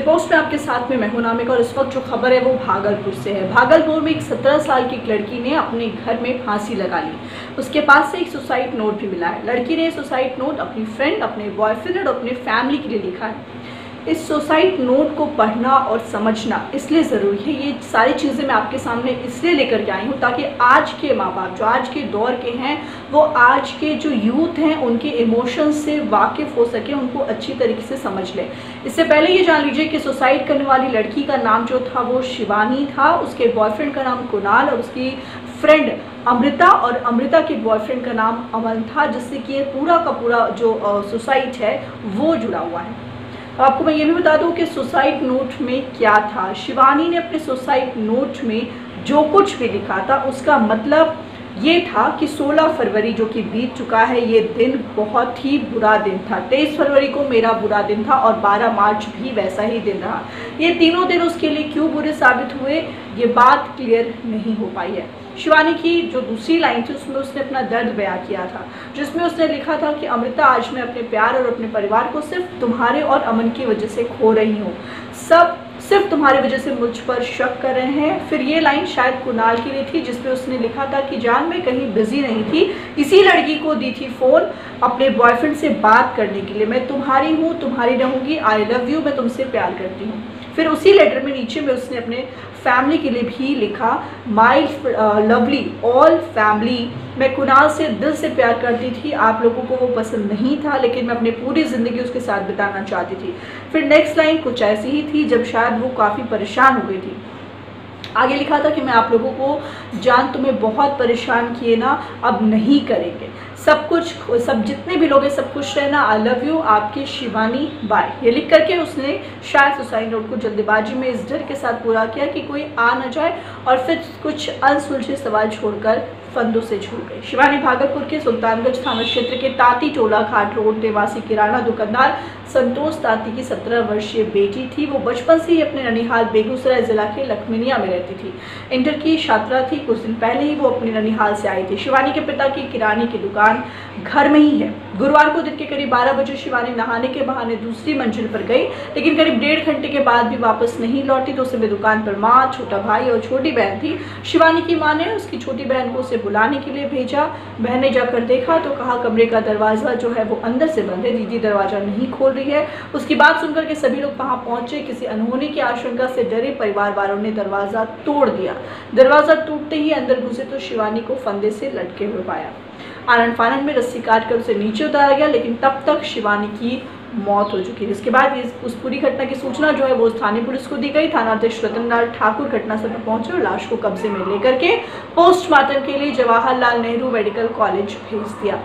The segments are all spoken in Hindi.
पोस्ट में आपके साथ में मैं हूं नामिका और इस वक्त जो खबर है वो भागलपुर से है। भागलपुर में एक 17 साल की एक लड़की ने अपने घर में फांसी लगा ली। उसके पास से एक सुसाइड नोट भी मिला है। लड़की ने सुसाइड नोट अपनी फ्रेंड, अपने बॉयफ्रेंड और अपने फैमिली के लिए लिखा है। इस सुसाइड नोट को पढ़ना और समझना इसलिए ज़रूरी है। ये सारी चीज़ें मैं आपके सामने इसलिए लेकर के आई हूँ ताकि आज के माँ बाप जो आज के दौर के हैं वो आज के जो यूथ हैं उनके इमोशंस से वाकिफ़ हो सके, उनको अच्छी तरीके से समझ लें। इससे पहले ये जान लीजिए कि सुसाइड करने वाली लड़की का नाम जो था वो शिवानी था, उसके बॉयफ्रेंड का नाम कुणाल और उसकी फ्रेंड अमृता और अमृता के बॉयफ्रेंड का नाम अमन था, जिससे कि ये पूरा का पूरा जो सुसाइड है वो जुड़ा हुआ है। आपको मैं ये भी बता दूं कि सुसाइड नोट में क्या था। शिवानी ने अपने सुसाइड नोट में जो कुछ भी लिखा था उसका मतलब ये था कि 16 फरवरी जो कि बीत चुका है, ये दिन बहुत ही बुरा दिन था। 23 फरवरी को मेरा बुरा दिन था और 12 मार्च भी वैसा ही दिन रहा। ये तीनों दिन उसके लिए क्यों बुरे साबित हुए ये बात क्लियर नहीं हो पाई है। शिवानी की जो दूसरी लाइन थी उसमें उसने अपना दर्द बयां किया था, जिसमें उसने लिखा था कि अमृता, आज मैं अपने प्यार और अपने परिवार को सिर्फ तुम्हारे और अमन की वजह से खो रही हूँ। सब सिर्फ तुम्हारी वजह से मुझ पर शक कर रहे हैं। फिर ये लाइन शायद कुणाल के लिए थी, जिसमें उसने लिखा था कि जान मैं कहीं बिजी नहीं थी, इसी लड़की को दी थी फ़ोन अपने बॉयफ्रेंड से बात करने के लिए। मैं तुम्हारी हूँ, तुम्हारी रहूँगी, आई लव यू, मैं तुमसे प्यार करती हूँ। फिर उसी लेटर में नीचे में उसने अपने फैमिली के लिए भी लिखा, माई लवली ऑल फैमिली, मैं कुणाल से दिल से प्यार करती थी। आप लोगों को वो पसंद नहीं था, लेकिन मैं अपनी पूरी ज़िंदगी उसके साथ बिताना चाहती थी। फिर नेक्स्ट लाइन कुछ ऐसी ही थी, जब शायद वो काफ़ी परेशान हो गई थी। आगे लिखा था कि मैं आप लोगों को जान तुम्हें बहुत परेशान किए ना, अब नहीं करेंगे, सब जितने भी लोग हैं सब खुश रहना, आई लव यू, आपकी शिवानी, बाय। ये लिख करके उसने शायद सुसाइड नोट को जल्दबाजी में इस डर के साथ पूरा किया कि कोई आ न जाए और फिर कुछ अनसुलझे सवाल छोड़कर फंदों से छूट गई। शिवानी भागलपुर के सुल्तानगंज थाना क्षेत्र के ताती टोला घाट रोड निवासी किराना दुकानदार संतोष ताती की 17 वर्षीय बेटी थी। वो बचपन से ही अपने ननिहाल बेगूसराय जिला के लखमीनिया में रहती थी। इंटर की छात्रा थी। कुछ दिन पहले ही वो अपने ननिहाल से आई थी। शिवानी के पिता की किराने की दुकान घर में ही है। गुरुवार को दिन के करीब 12 बजे शिवानी नहाने के बहाने दूसरी मंजिल पर गई, लेकिन करीब 1.5 घंटे के बाद भी वापस नहीं लौटी। तो उस समय दुकान पर माँ, छोटा भाई और छोटी बहन थी। शिवानी की माँ ने उसकी छोटी बहन को उसे बुलाने के लिए भेजा। बहन ने जाकर देखा तो कहा कमरे का दरवाजा जो है वो अंदर से बंद है, दीदी दरवाजा नहीं खोल रही है। उसकी बात सुनकर के सभी लोग वहां पहुंचे। किसी अनहोनी की आशंका से डरे परिवार वालों ने दरवाजा तोड़ दिया। दरवाजा टूटते ही अंदर घुसे तो शिवानी को फंदे से लटके हुए पाया। आनन फानन में रस्सी काट कर उसे नीचे उतारा गया, लेकिन तब तक शिवानी की मौत हो चुकी है। जिसके बाद उस पूरी घटना की सूचना जो है वो स्थानीय पुलिस को दी गई। थाना अध्यक्ष रतनलाल ठाकुर घटनास्थल पर पहुंचे और लाश को कब्जे में लेकर के पोस्टमार्टम के लिए जवाहरलाल नेहरू मेडिकल कॉलेज भेज दिया।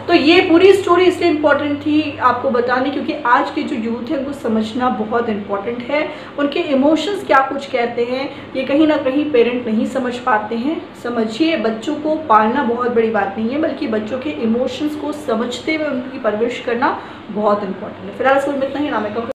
तो ये पूरी स्टोरी इसलिए इम्पॉर्टेंट थी आपको बताने क्योंकि आज के जो यूथ है उनको समझना बहुत इम्पॉर्टेंट है। उनके इमोशंस क्या कुछ कहते हैं ये कहीं ना कहीं पेरेंट नहीं समझ पाते हैं। समझिए, बच्चों को पालना बहुत बड़ी बात नहीं है, बल्कि बच्चों के इमोशंस को समझते हुए उनकी परवरिश करना बहुत इंपॉर्टेंट है। फिलहाल स्कूल में इतना ही। नामिका।